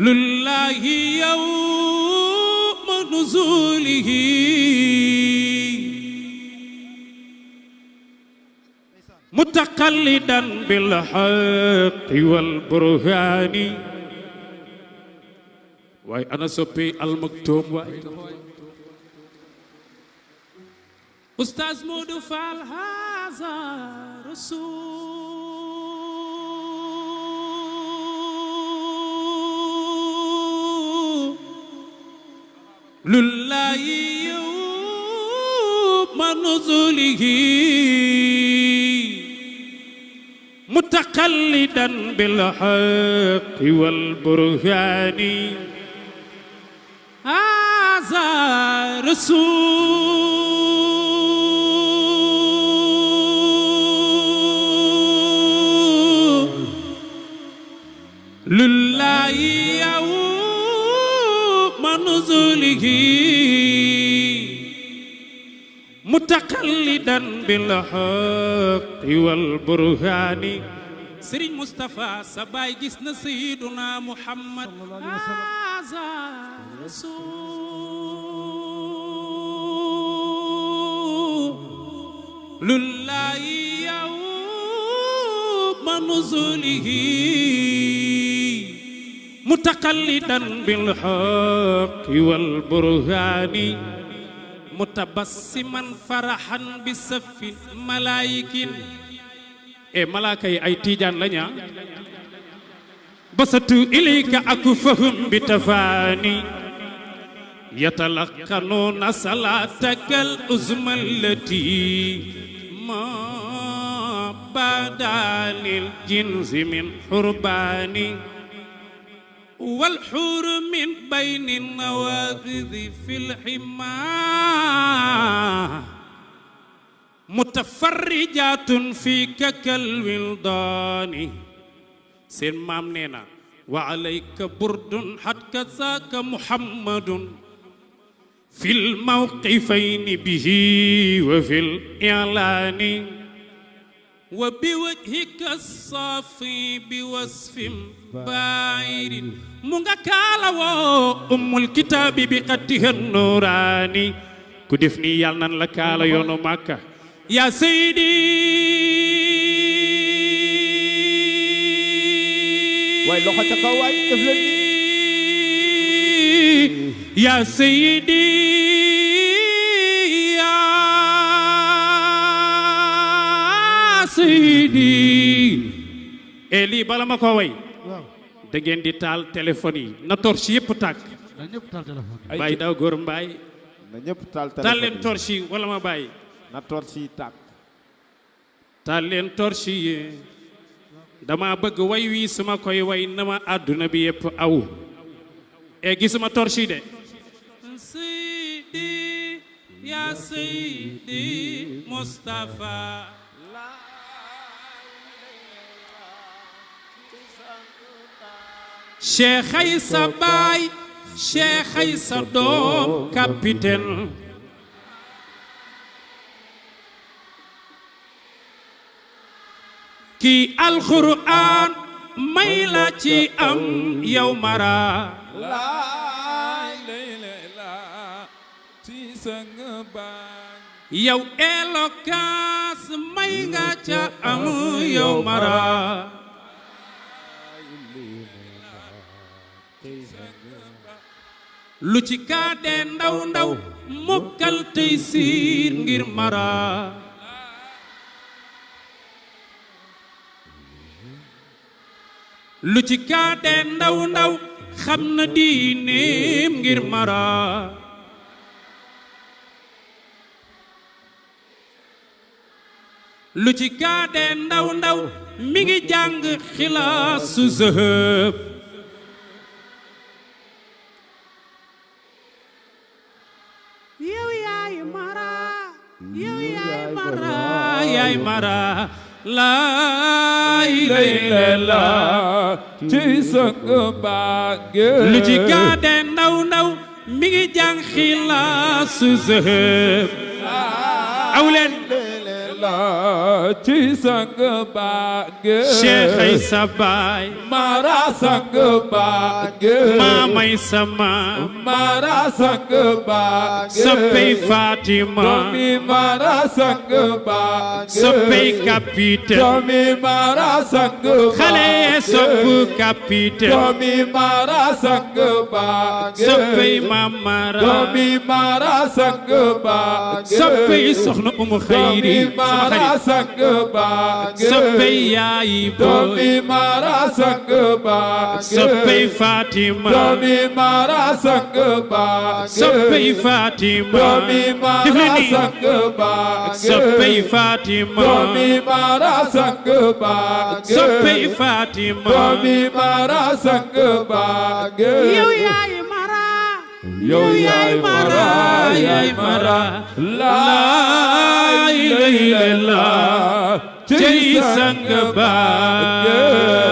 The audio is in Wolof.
lillahi yawma nuzulihi mutaqallidan bil haqqi wal burhani waaye ana soppi al maktum waay Oustaz Modou Fall haza rasulullahi yawma nuzulihi mutaqallidan bil haqqi wal burhani haza lillahi yawma nuzulihi mutaqallidan bil haqqi wal burhani Serigne Moustapha sa baay gis na Sayyiduna Muhammad haza rasulullahi yawma nuzulihi mutaqallidan bil haqqi wal burhani mutabassiman farahan bi safi malaikin malaaka yi ay tiijaan laña basatu ilayka akufahum bi tafani yatalaqanuna salatakal uzma allati ma badalil jinsi min hurbani wal hur min bayni nawaqidhi fil hima mutafarrijatun fi kakal wildani seen maam nee na wa alayka burdun hatka zaka muhammadun fil mawqifayni bihi wa fil i'lani wa biwajhika safi biwasfin ba'irin mu nga kaalawoo ummul kitaabi bi qaddiha nurani ku def nii yàlla nan la kaala yoonu Makka yaa Seydi waay loxo ca kaw waay def leen nii yaa Seydi yaa Seydi lii bala ma ko way da ngeen di taal téléphone yi na torche yëpp tàkk na ñëpp taal téléphone yi bàyyi daw góor mbaay na ñëpp taal téléphone taal leen torche yi wala ma bàyyi na torche yi tàkk taal leen torche yi dama bëgg way wi suma koy way na ma àdduna bi yëpp aw gisuma torche yi de Seydi ya Seydi Mustafa Cheikh ay sa baay Cheikh ay sa doom capitaine kii alxuraan may la ci am yow mara yow éloquence may nga ca am yow mara lu ci kaade ndaw ndaw mokkal tey siir ngir mara lu ci kaade ndaw ndaw xam na diineem ngir mara lu ci kaade ndaw ndaw mi ngi jàng xilaasu zahab yow yaay mara yow yaay mara yaay mara laa ilaaha illallaah ci sang baage lu ci kaade ndaw ndaw mi ngi jàng xilaasu zahab aw leen ci sang baage Cheikh ay sa baay Mara sang baage maamay sama Mara sang baage soppey Fatima doomi Mara sang baage soppey capitaine doomi Mara sang baage xale soppu capitaine doomi Mara sang baage soppey Mamara doomi Mara sang baage soppey soxna Umu Xayri doomi Mara sang baage soppey yaayi doomi booy Mara sang baage soppey Fatima doomi Mara sang baage soppey Fatima doomi Mara Diflini sang baage soppey Fatima doomi Mara sang baage soppey Fatima doomi Mara sang baage yow yaay Mara yow yaay Mara yaay Mara laa ilaaha illallaah ci sang baage